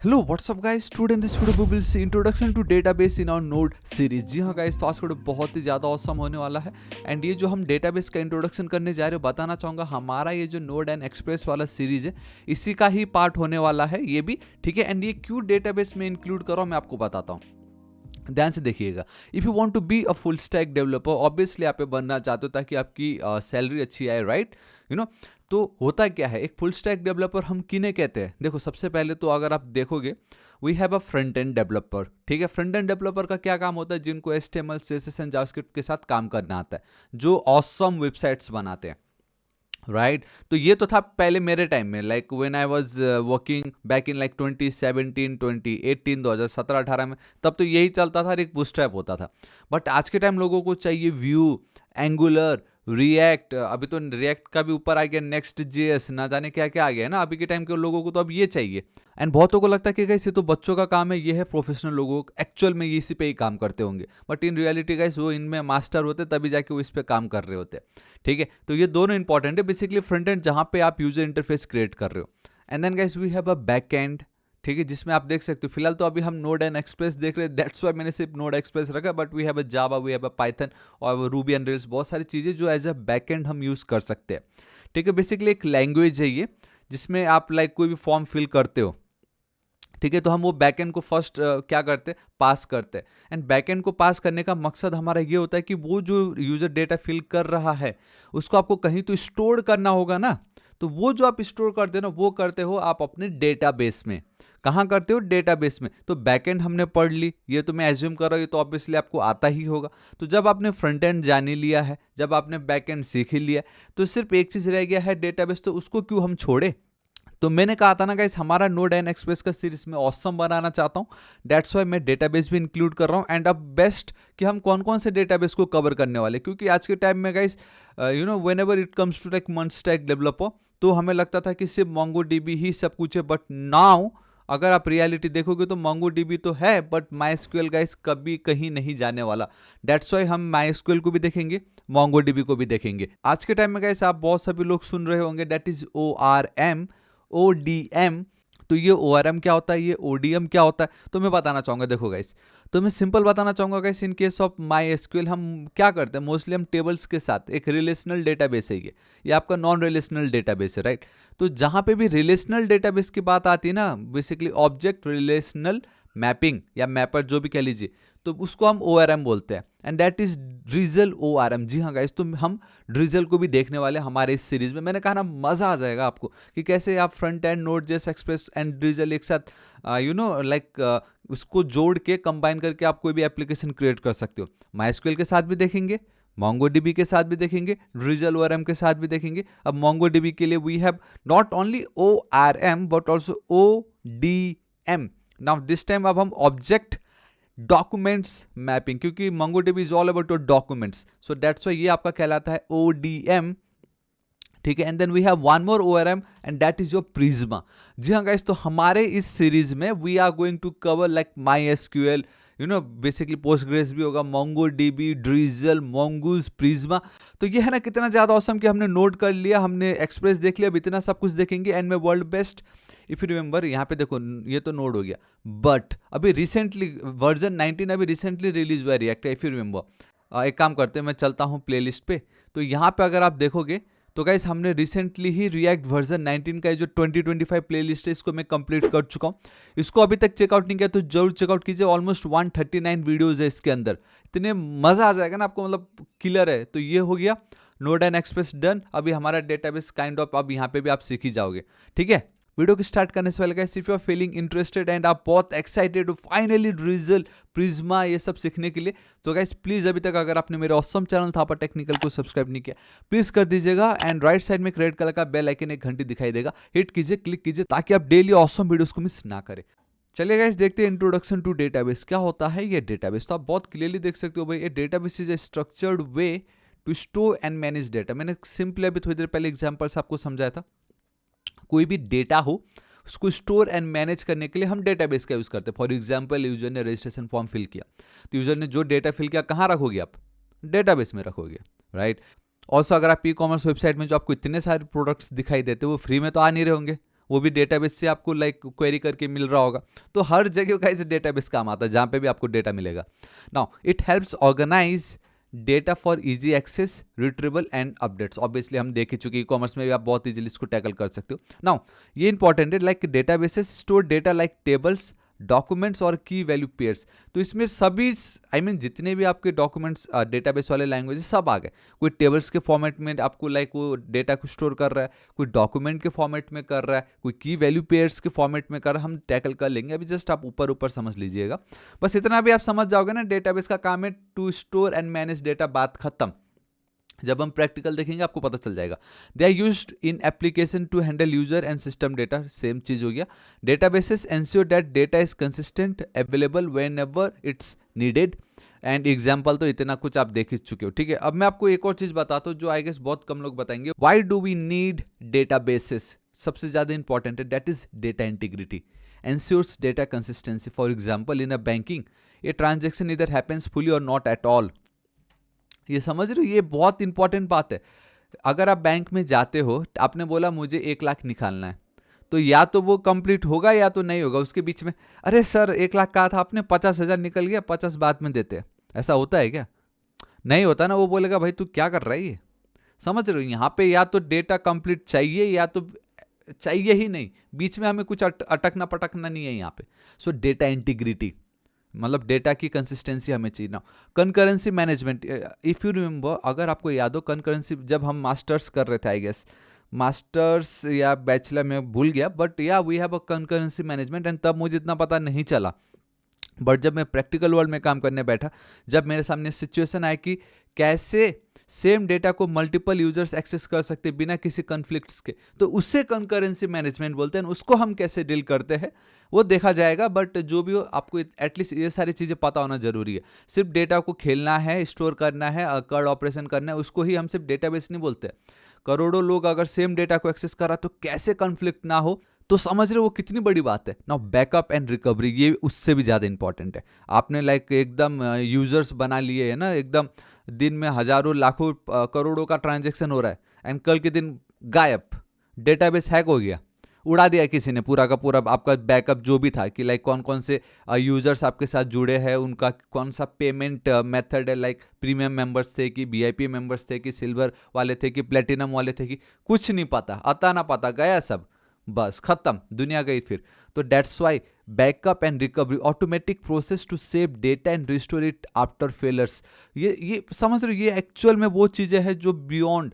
Hello whatsapp guys, today in this video we will see introduction to database in our node series. जी हाँ guys, तो आज का video बहुत ही ज़्यादा ऑसम होने वाला है। एंड ये जो हम डेटाबेस का इंट्रोडक्शन करने जा रहे हो, बताना चाहूँगा हमारा ये जो नोड एंड एक्सप्रेस वाला सीरीज है, इसी का ही पार्ट होने वाला है ये भी, ठीक है। एंड ये क्यों डेटाबेस में इंक्लूड करो मैं आपको बताता हूँ, ध्यान से देखिएगा। If you want to be a full stack developer, obviously आप पे बनना चाहते हो ताकि आपकी सैलरी अच्छी आए, राइट, यू नो। तो होता क्या है, एक फुल स्टैक डेवलपर हम किन्हें कहते हैं? देखो, सबसे पहले तो अगर आप देखोगे, we have a front end developer, ठीक है। फ्रंट एंड डेवलपर का क्या काम होता है? जिनको HTML CSS एंड जावास्क्रिप्ट के साथ काम करना आता है, जो ऑसम वेबसाइट्स बनाते हैं, राइट। तो ये तो था पहले मेरे टाइम में, like when I was working back in like 2017 2018 2017-18 में, तब तो यही चलता था, एक बूटस्ट्रैप होता था। बट आज के टाइम लोगों को चाहिए व्यू, एंगुलर, रिएक्ट, अभी तो रिएक्ट का भी ऊपर आ गया, नेक्स्ट JS, ना जाने क्या क्या आ गया है ना अभी के टाइम के लोगों को, तो अब ये चाहिए। एंड बहुतों को लगता है कि गाइस ये तो बच्चों का काम है, ये है प्रोफेशनल लोगों, एक्चुअल में ये इसी पे ही काम करते होंगे, बट इन रियलिटी गाइस वो इनमें मास्टर होते तभी जाके वो इस पे काम कर रहे होते, ठीक है। तो ये दोनों इंपॉर्टेंट है, बेसिकली फ्रंट एंड जहां पे आप यूजर इंटरफेस क्रिएट कर रहे हो, and then guys we have a back end, ठीक है, जिसमें आप देख सकते हो। फिलहाल तो अभी हम नोड एंड एक्सप्रेस देख रहे हैं, दैट्स व्हाई मैंने सिर्फ नोड एक्सप्रेस रखा, but we have a Java, we have a Python और रूबी एंड रेल्स, बहुत सारी चीज़ें जो एज अ बैक एंड हम यूज़ कर सकते हैं, ठीक है। बेसिकली एक लैंग्वेज है ये, जिसमें आप लाइक कोई भी फॉर्म फिल करते हो, ठीक है। तो हम वो बैकएंड को फर्स्ट क्या करते हैं, पास करते हैं। एंड बैकएंड को पास करने का मकसद हमारा ये होता है कि वो जो यूजर डेटा फिल कर रहा है, उसको आपको कहीं तो स्टोर करना होगा ना। तो वो जो आप स्टोर करते हो ना, वो करते हो आप अपने डेटाबेस में। कहाँ करते हो? डेटाबेस में। तो बैकएंड हमने पढ़ ली, ये तो मैं एज्यूम कर रहा हूँ, ये तो ऑब्वियसली आपको आता ही होगा। तो जब आपने फ्रंट एंड जान ही लिया है, जब आपने बैकएंड सीख ही लिया, तो सिर्फ एक चीज़ रह गया है, डेटाबेस। तो उसको क्यों हम छोड़े? तो मैंने कहा था ना गाइस, हमारा नोड एंड एक्सप्रेस का सीरीज में ऑसम बनाना चाहता हूँ, दैट्स वाई मैं डेटाबेस भी इंक्लूड कर रहा हूँ। एंड अब बेस्ट कि हम कौन कौन से डेटाबेस को कवर करने वाले, क्योंकि आज के टाइम में guys, you know, whenever it comes to like one stack developer, तो हमें लगता था कि सिर्फ MongoDB ही सब कुछ है, बट नाउ अगर आप रियलिटी देखोगे तो MongoDB तो है, बट MySQL गाइस कभी कहीं नहीं जाने वाला। दैट्स वाई हम MySQL को भी देखेंगे, MongoDB को भी देखेंगे। आज के टाइम में गाइस आप बहुत सभी लोग सुन रहे होंगे, दैट इज ODM। तो ये ORM क्या होता है, ये ODM क्या होता है, तो मैं बताना चाहूँगा। देखो गाइस, तो मैं सिंपल बताना चाहूँगा guys, in case of MySQL हम क्या करते हैं, मोस्टली हम टेबल्स के साथ, एक रिलेशनल डेटाबेस है ये आपका नॉन रिलेशनल डेटाबेस है, राइट। तो जहाँ पे भी रिलेशनल डेटाबेस की बात आती है ना, बेसिकली ऑब्जेक्ट रिलेशनल मैपिंग या मैपर जो भी कह लीजिए, तो उसको हम ORM बोलते हैं, and that is drizzle ORM। जी हाँ गाइस, तो हम ड्रिजल को भी देखने वाले हमारे इस सीरीज में। मैंने कहा ना, मजा आ जाएगा आपको कि कैसे आप front end node JS express and drizzle एक साथ, यू नो, लाइक उसको जोड़ के कंबाइन करके आप कोई भी एप्लीकेशन क्रिएट कर सकते हो। MySQL के साथ भी देखेंगे, MongoDB के साथ भी देखेंगे, ड्रिजल ORM के साथ भी देखेंगे। अब MongoDB के लिए we have not only ORM but also ODM। Now this time अब हम ऑब्जेक्ट डॉक्यूमेंट्स मैपिंग, क्योंकि MongoDB is all about your documents, so that's why ये आपका कहलाता है ODM, ठीक है। And then we have one more ORM and that is your prisma. जी हाँ गाइस, तो हमारे इस सीरीज में we are going to cover like MySQL, you know, basically postgres भी होगा, MongoDB, ड्रिजल, Mongoose, प्रिज्मा। तो ये है ना कितना ज्यादा ऑसम कि हमने नोट कर लिया, हमने एक्सप्रेस देख लिया, अब इतना सब कुछ देखेंगे। एंड में world best, if you remember, यहाँ पे देखो, ये तो नोड हो गया, बट अभी रिसेंटली वर्जन 19 अभी रिसेंटली रिलीज हुआ है रिएक्ट, इफ यू रिमेंबर। एक काम करते हैं, मैं चलता हूँ प्लेलिस्ट पे, तो यहाँ पे अगर आप देखोगे तो गाइस हमने रिसेंटली ही रिएक्ट वर्जन 19 का जो 2025 प्लेलिस्ट है, इसको मैं कंप्लीट कर चुका हूँ। इसको अभी तक चेकआउट नहीं किया तो जरूर चेकआउट कीजिए, ऑलमोस्ट 139 वीडियोज है इसके अंदर, इतने मजा आ जाएगा ना आपको, मतलब किलर है। तो ये हो गया नोड एंड एक्सप्रेस डन। अभी हमारा डेटाबेस काइंड ऑफ अब यहाँ पे भी आप सीख ही जाओगे, ठीक है। वीडियो को स्टार्ट करने से पहले guys, if you are feeling interested and आप बहुत एक्साइटेड हो फाइनली ड्रिजल, प्रिज्मा, ये सब सीखने के लिए, तो गाइस प्लीज अभी तक अगर आपने मेरे ऑसम चैनल थापा टेक्निकल को सब्सक्राइब नहीं किया, प्लीज कर दीजिएगा। एंड राइट साइड में एक रेड कलर का बेल आइकन, एक घंटी दिखाई देगा, हिट कीजिए, क्लिक कीजिए, ताकि आप डेली ऑसम वीडियोस को मिस ना करें। चलिए गाइस, देखते हैं इंट्रोडक्शन टू डेटाबेस क्या होता है। ये डेटाबेस तो आप बहुत क्लियरली देख सकते हो भाई, ये database is a structured way to store and manage data. मैंने सिंपली अभी थोड़ी देर पहले एग्जांपल से आपको समझाया था, कोई भी डेटा हो उसको स्टोर एंड मैनेज करने के लिए हम डेटाबेस का यूज करते हैं। फॉर एग्जांपल, यूजर ने रजिस्ट्रेशन फॉर्म फिल किया, तो यूजर ने जो डेटा फिल किया कहाँ रखोगे आप? डेटाबेस में रखोगे, राइट। ऑल्सो अगर आप ई कॉमर्स वेबसाइट में जो आपको इतने सारे प्रोडक्ट्स दिखाई देते हैं वो फ्री में तो आ नहीं रहे होंगे, वो भी डेटाबेस से आपको लाइक क्वेरी करके मिल रहा होगा। तो हर जगह का इस डेटाबेस काम आता है जहाँ पे भी आपको डेटा मिलेगा। Now it helps organise data for easy access, retrieval and updates. Obviously हम देख ही चुके, ई कॉमर्स में भी आप बहुत इजीली इसको टैकल कर सकते हो। नाउ ये इंपॉर्टेंट है, like databases store data like tables, documents और की वैल्यू पेयर्स। तो इसमें सभी जितने भी आपके डॉक्यूमेंट्स डेटाबेस वाले लैंग्वेज सब आ गए। कोई टेबल्स के फॉर्मेट में आपको लाइक वो डेटा को स्टोर कर रहा है, कोई डॉक्यूमेंट के फॉर्मेट में कर रहा है, कोई की वैल्यू पेयर्स के फॉर्मेट में कर रहा है। हम टैकल कर लेंगे, अभी जस्ट आप ऊपर ऊपर समझ लीजिएगा। बस इतना भी आप समझ जाओगे ना, डेटाबेस का काम है to store and manage data, बात खत्म। जब हम प्रैक्टिकल देखेंगे आपको पता चल जाएगा। They are used in application to handle user and system data, same चीज हो गया। Databases ensure that data is consistent, available whenever it's needed. And example तो इतना कुछ आप देख ही चुके हो, ठीक है। अब मैं आपको एक और चीज बताता हूँ जो आई गेस बहुत कम लोग बताएंगे। Why do we need databases? सबसे ज्यादा इंपॉर्टेंट है, that is data integrity, ensures data consistency. For example, in a banking, a transaction either happens fully or not at all. ये समझ रहे हो, ये बहुत इंपॉर्टेंट बात है। अगर आप बैंक में जाते हो, आपने बोला मुझे 1 लाख निकालना है, तो या तो वो कंप्लीट होगा या तो नहीं होगा। उसके बीच में अरे सर 1 लाख कहा था आपने, 50,000 निकल गया, 50 बाद में देते हैं, ऐसा होता है क्या? नहीं होता ना। वो बोलेगा भाई तू क्या कर रहा है ये। समझ रहे हो, यहाँ पे या तो डेटा कंप्लीट चाहिए या तो चाहिए ही नहीं, बीच में हमें कुछ अटकना पटकना नहीं है यहाँ पे। सो डेटा इंटीग्रिटी मतलब डेटा की कंसिस्टेंसी हमें चाहिए ना। Concurrency management, if you remember, अगर आपको याद हो कंकरेंसी, जब हम मास्टर्स कर रहे थे, आई गेस मास्टर्स या बैचलर में भूल गया, बट या we have a concurrency management. And तब मुझे इतना पता नहीं चला, बट जब मैं प्रैक्टिकल वर्ल्ड में काम करने बैठा, जब मेरे सामने सिचुएशन आया कि कैसे सेम डेटा को मल्टीपल यूजर्स एक्सेस कर सकते बिना किसी कन्फ्लिक्ट्स के, तो उससे कंकरेंसी मैनेजमेंट बोलते हैं। उसको हम कैसे डील करते हैं वो देखा जाएगा, बट जो भी हो आपको एटलीस्ट ये सारी चीज़ें पता होना जरूरी है। सिर्फ डेटा को खेलना है, स्टोर करना है, कर्ड ऑपरेशन करना है, उसको ही हम सिर्फ डेटाबेस नहीं बोलते। करोड़ों लोग अगर सेम डेटा को एक्सेस कर रहा तो कैसे कन्फ्लिक्ट ना हो, तो समझ रहे हो वो कितनी बड़ी बात है ना। बैकअप एंड रिकवरी ये उससे भी ज़्यादा इंपॉर्टेंट है। आपने लाइक एकदम यूजर्स बना लिए है ना, एकदम दिन में हजारों लाखों करोड़ों का ट्रांजैक्शन हो रहा है, एंड कल के दिन गायब, डेटाबेस हैक हो गया, उड़ा दिया किसी ने पूरा का पूरा आपका बैकअप जो भी था, कि लाइक कौन कौन से यूजर्स आपके साथ जुड़े हैं, उनका कौन सा पेमेंट मेथड है, लाइक प्रीमियम मेंबर्स थे कि वीआईपी मेंबर्स थे कि सिल्वर वाले थे कि प्लेटिनम वाले थे, कि कुछ नहीं पता, अता ना पता, गया सब, बस खत्म, दुनिया गई फिर। तो that's why backup and recovery, automatic process to save data and restore it after failures. ये समझ रहे हो, ये एक्चुअल में वो चीज़ें हैं जो बियॉन्ड,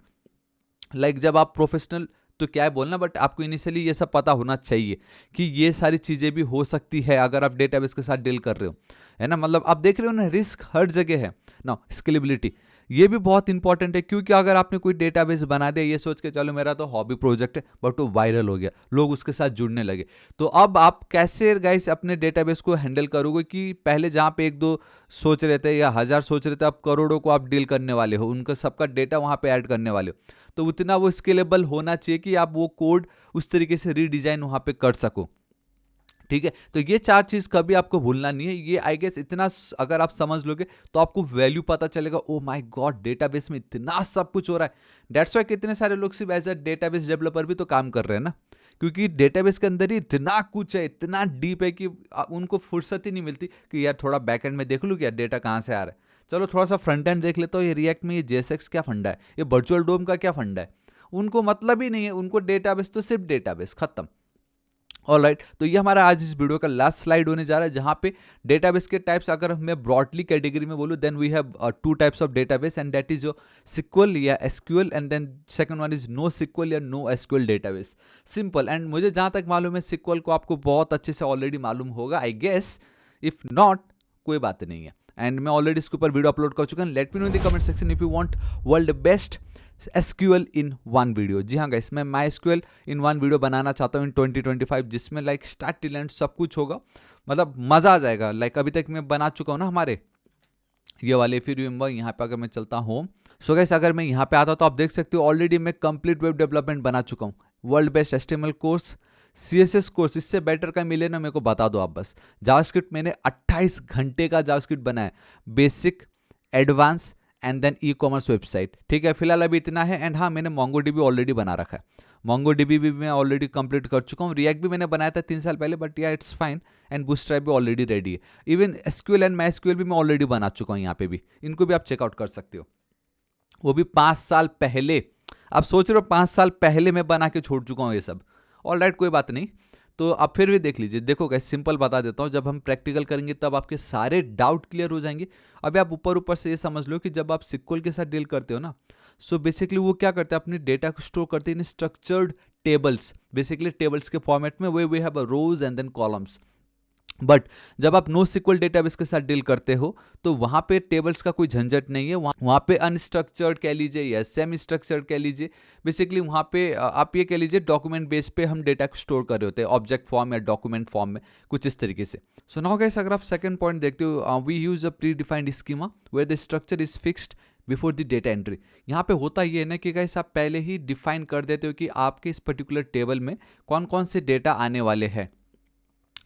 लाइक जब आप प्रोफेशनल, तो क्या है बोलना, बट आपको इनिशियली ये सब पता होना चाहिए कि ये सारी चीज़ें भी हो सकती है अगर आप डेटाबेस के साथ डील कर रहे हो, है ना। मतलब आप देख रहे हो ना, रिस्क हर जगह है ना। स्केलेबिलिटी ये भी बहुत इंपॉर्टेंट है, क्योंकि अगर आपने कोई डेटाबेस बना दिया ये सोच के चलो मेरा तो हॉबी प्रोजेक्ट है, बट वो वायरल हो गया, लोग उसके साथ जुड़ने लगे, तो अब आप कैसे गाइस अपने डेटाबेस को हैंडल करोगे? कि पहले जहाँ पे 1-2 सोच रहे थे या 1000 सोच रहे थे, अब करोड़ों को आप डील करने वाले हो, उनका सबका डेटा वहाँ पे ऐड करने वाले हो। तो उतना वो स्केलेबल होना चाहिए कि आप वो कोड उस तरीके से रीडिजाइन वहाँ पे कर सको, ठीक है। तो ये 4 चीज कभी आपको भूलना नहीं है। ये आई गेस इतना अगर आप समझ लोगे तो आपको वैल्यू पता चलेगा, ओ माय गॉड डेटाबेस में इतना सब कुछ हो रहा है। दैट्स वाई कितने सारे लोग सिर्फ एज अ डेटाबेस डेवलपर भी तो काम कर रहे हैं ना, क्योंकि डेटाबेस के अंदर ही इतना कुछ है, इतना डीप है कि उनको फुर्सत ही नहीं मिलती कि यार थोड़ा बैकएंड में देख लूँ कि यार डेटा कहाँ से आ रहा है, चलो थोड़ा सा फ्रंट एंड देख लेता हूँ, ये रिएक्ट में ये जेएसएक्स क्या फंडा है, ये वर्चुअल डोम का क्या फंडा है। उनको मतलब ही नहीं है, उनको डेटाबेस तो सिर्फ डेटाबेस, खत्म। ऑलराइट, तो ये हमारा आज इस वीडियो का लास्ट स्लाइड होने जा रहा है, जहां पे डेटाबेस के टाइप्स अगर मैं ब्रॉडली कैटेगरी में बोलूं, then we have 2 types of database, and that is your sequel या SQL, and then second one is no sequel या no SQL database. Simple. And मुझे जहां तक मालूम है सिक्वल को आपको बहुत अच्छे से ऑलरेडी मालूम होगा, आई गेस, इफ नॉट कोई बात नहीं है। एंड मैं ऑलरेडी इसके ऊपर वीडियो अपलोड कर चुका हूं। Let me know in the comment section if you want world best SQL इन 1 वीडियो। जी हाँ गाइस, मैं MySQL इन 1 वीडियो बनाना चाहता हूँ इन 2025, जिसमें लाइक स्टार्ट टिल एंड सब कुछ होगा, मतलब मजा आ जाएगा। लाइक अभी तक मैं बना चुका हूँ ना हमारे ये वाले, फिर रिमेंबर यहाँ पे अगर मैं चलता हूँ, सो गाइस अगर मैं यहाँ पे आता हूँ तो आप देख सकते हो ऑलरेडी मैं कंप्लीट वेब डेवलपमेंट बना चुका हूँ। World best HTML course, CSS course, इससे बेटर का मिले ना मेरे को बता दो आप बस। जावास्क्रिप्ट मैंने 28 घंटे का जावास्क्रिप्ट बनाया, basic, advance and then e commerce website. ठीक है, फिलहाल अभी इतना है। एंड हाँ, मैंने MongoDB ऑलरेडी बना रखा है, MongoDB भी मैं ऑलरेडी कंप्लीट कर चुका हूँ। रिएक्ट भी मैंने बनाया था 3 साल पहले, बट या इट्स फाइन। एंड बूटस्ट्रैप भी ऑलरेडी रेडी है। इवन SQL एंड MySQL भी मैं ऑलरेडी बना चुका हूँ यहाँ पे भी, इनको भी आप चेकआउट कर सकते हो। वो भी 5 साल पहले। आप सोच रहे हो 5 साल पहले मैं बना के छोड़ चुका हूँ ये सब। ऑलराइट, कोई बात नहीं। तो आप फिर भी देख लीजिए। देखो गाइस, सिंपल बता देता हूँ, जब हम प्रैक्टिकल करेंगे तब आपके सारे डाउट क्लियर हो जाएंगे। अभी आप ऊपर ऊपर से ये समझ लो कि जब आप SQL के साथ डील करते हो ना, सो बेसिकली वो क्या करते हैं, अपने डेटा को स्टोर करते हैं in structured tables, basically tables के फॉर्मेट में, we have rows and then columns. But जब आप NoSQL डेटाबेस के साथ डील करते हो तो वहाँ पे टेबल्स का कोई झंझट नहीं है। वहाँ पे अनस्ट्रक्चर्ड कह लीजिए या सेमी स्ट्रक्चर्ड कह लीजिए, बेसिकली वहाँ पे आप ये कह लीजिए डॉक्यूमेंट बेस पे हम डेटा को स्टोर कर रहे होते हैं, ऑब्जेक्ट फॉर्म या डॉक्यूमेंट फॉर्म में, कुछ इस तरीके से। सो नाउ गाइस, अगर आप सेकंड पॉइंट देखते हो, we use a predefined schema where the structure is fixed before the data entry. यहाँ पे होता ये है ना कि गाइस, आप पहले ही डिफाइन कर देते हो कि आपके इस पर्टिकुलर टेबल में कौन कौन से डेटा आने वाले हैं।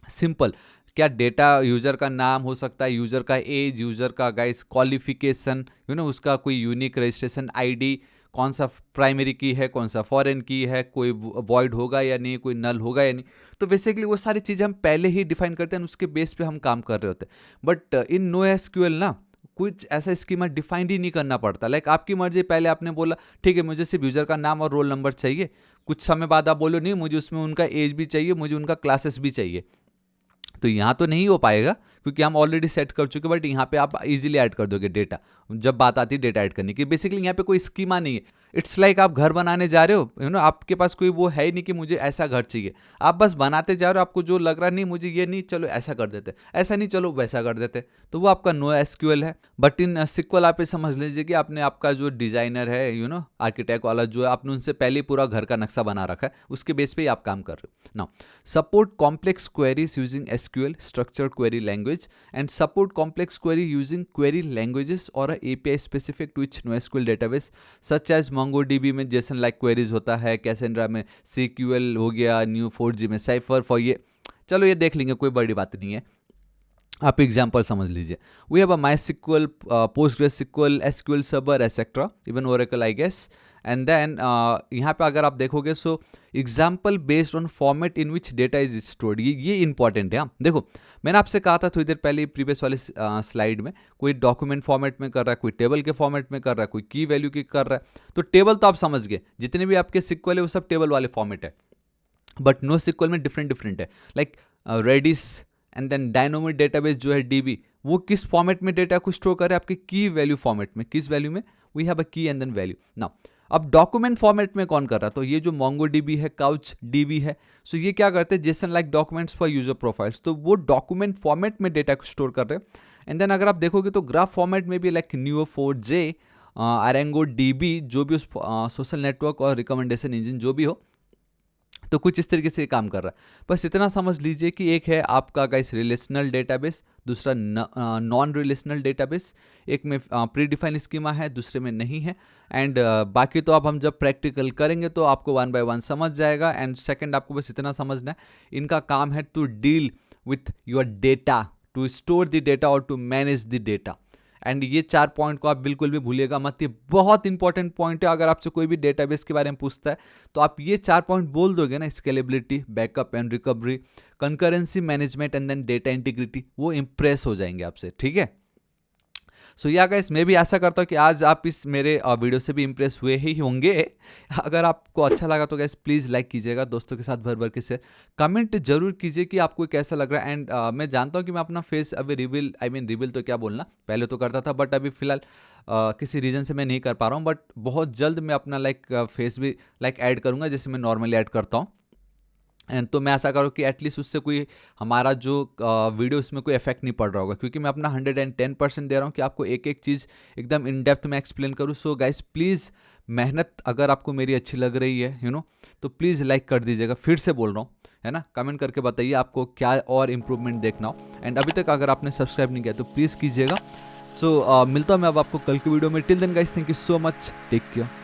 सिंपल, क्या डेटा यूजर का नाम हो सकता है, यूजर का एज, यूजर का गाइस क्वालिफिकेशन, उसका कोई यूनिक रजिस्ट्रेशन आईडी, कौन सा प्राइमरी की है, कौन सा फॉरेन की है, कोई वॉइड होगा या नहीं, कोई नल होगा या नहीं। तो बेसिकली वो सारी चीज़ें हम पहले ही डिफाइन करते हैं, उसके बेस पे हम काम कर रहे होते हैं। बट इन NoSQL ना कुछ ऐसा स्कीमा डिफाइन ही नहीं करना पड़ता। लाइक आपकी मर्जी, पहले आपने बोला ठीक है मुझे सिर्फ यूजर का नाम और रोल नंबर चाहिए, कुछ समय बाद आप बोलो नहीं मुझे उसमें उनका एज भी चाहिए, मुझे उनका क्लासेस भी चाहिए, तो यहाँ तो नहीं हो पाएगा क्योंकि हम ऑलरेडी सेट कर चुके। बट यहाँ पे आप इजीली ऐड कर दोगे डेटा, जब बात आती है डेटा ऐड करने की। बेसिकली यहाँ पे कोई स्कीमा नहीं है। इट्स लाइक आप घर बनाने जा रहे हो, आपके पास कोई वो है ही नहीं कि मुझे ऐसा घर चाहिए, आप बस बनाते जा रहे हो। आपको जो लग रहा नहीं मुझे ये नहीं, चलो ऐसा कर देते, ऐसा नहीं चलो वैसा कर देते, तो वो आपका NoSQL है। बट इन SQL आप ये समझ लीजिए कि आपने आपका जो डिजाइनर है, आर्किटेक्ट वाला जो है, आपने उनसे पहले ही पूरा घर का नक्शा बना रखा है, उसके बेस पे ही आप काम कर रहे हो। Now support complex queries using SQL structured query language and support complex query using query languages or a API specific to each NoSQL database such as MongoDB में JSON like queries होता है, Cassandra में CQL हो गया, Neo4j में Cypher for ये, चलो ये देख लेंगे, कोई बड़ी बात नहीं है। आप एग्जाम्पल समझ लीजिए, we have a MySQL, PostgreSQL, SQL Server etcetera, even Oracle I guess. And then यहाँ पे अगर आप देखोगे so example based on format in which data is stored, ये इंपॉर्टेंट है। हाँ देखो, मैंने आपसे कहा था थोड़ी देर पहले प्रीवियस वाले स्लाइड में, कोई डॉक्यूमेंट फॉर्मेट में कर रहा है, कोई टेबल के फॉर्मेट में कर रहा है, कोई की वैल्यू की कर रहा है। तो टेबल तो आप समझ गए, जितने भी आपके SQL है वो सब टेबल वाले फॉर्मेट है। बट NoSQL में डिफरेंट है, like redis and then dynamic database जो है DB, वो किस फॉर्मेट में डेटा को स्टोर करे, आपके की वैल्यू फॉर्मेट में, किस वैल्यू में, वी हैव अ की एंड देन वैल्यू। नाउ अब डॉक्यूमेंट फॉर्मेट में कौन कर रहा है, तो ये जो MongoDB है, CouchDB है, सो ये क्या करते हैं, JSON like documents for user profiles, तो वो डॉक्यूमेंट फॉर्मेट में डेटा को स्टोर कर रहे हैं। एंड देन अगर आप देखोगे तो ग्राफ फॉर्मेट में भी लाइक Neo4j, ArangoDB, जो भी उस सोशल नेटवर्क और रिकमेंडेशन इंजन जो भी हो, तो कुछ इस तरीके से काम कर रहा है। बस इतना समझ लीजिए कि एक है आपका गाइस रिलेशनल डेटाबेस, दूसरा नॉन रिलेशनल डेटाबेस, एक में प्री डिफाइन स्कीमा है, दूसरे में नहीं है। एंड बाकी तो अब हम जब प्रैक्टिकल करेंगे तो आपको 1 by 1 समझ जाएगा। एंड सेकंड, आपको बस इतना समझना है, इनका काम है to deal with your data, to store the data और to manage the data. And ये 4 पॉइंट को आप बिल्कुल भी भूलिएगा मत, ये बहुत इंपॉर्टेंट पॉइंट है। अगर आपसे कोई भी डेटाबेस के बारे में पूछता है तो आप ये 4 पॉइंट बोल दोगे ना, scalability, backup and recovery, concurrency management and then data integrity, वो इंप्रेस हो जाएंगे आपसे, ठीक है। सो या गाइस, मैं भी आशा करता हूँ कि आज आप इस मेरे वीडियो से भी इंप्रेस हुए ही होंगे। अगर आपको अच्छा लगा तो गाइस प्लीज़ लाइक कीजिएगा, दोस्तों के साथ भर भर के शेयर, कमेंट जरूर कीजिए कि आपको कैसा लग रहा है। एंड मैं जानता हूँ कि मैं अपना फेस अभी रिवील तो क्या बोलना, पहले तो करता था, बट अभी फिलहाल किसी रीज़न से मैं नहीं कर पा रहा हूँ। बट बहुत जल्द मैं अपना फेस भी ऐड करूँगा, जैसे मैं नॉर्मली ऐड करता हूँ। एंड तो मैं ऐसा करूँ कि एटलीस्ट उससे कोई हमारा जो वीडियो इसमें कोई इफेक्ट नहीं पड़ रहा होगा, क्योंकि मैं अपना 110% दे रहा हूँ कि आपको एक एक चीज़ एकदम इन डेप्थ में एक्सप्लेन करूँ। सो गाइस प्लीज़, मेहनत अगर आपको मेरी अच्छी लग रही है तो प्लीज़ लाइक कर दीजिएगा, फिर से बोल रहा हूँ, है ना। कमेंट करके बताइए आपको क्या और इम्प्रूवमेंट देखना हो। एंड अभी तक अगर आपने सब्सक्राइब नहीं किया तो प्लीज़ कीजिएगा। सो मिलता हूँ मैं अब आपको कल की वीडियो में। Till then guys, thank you so much, take care.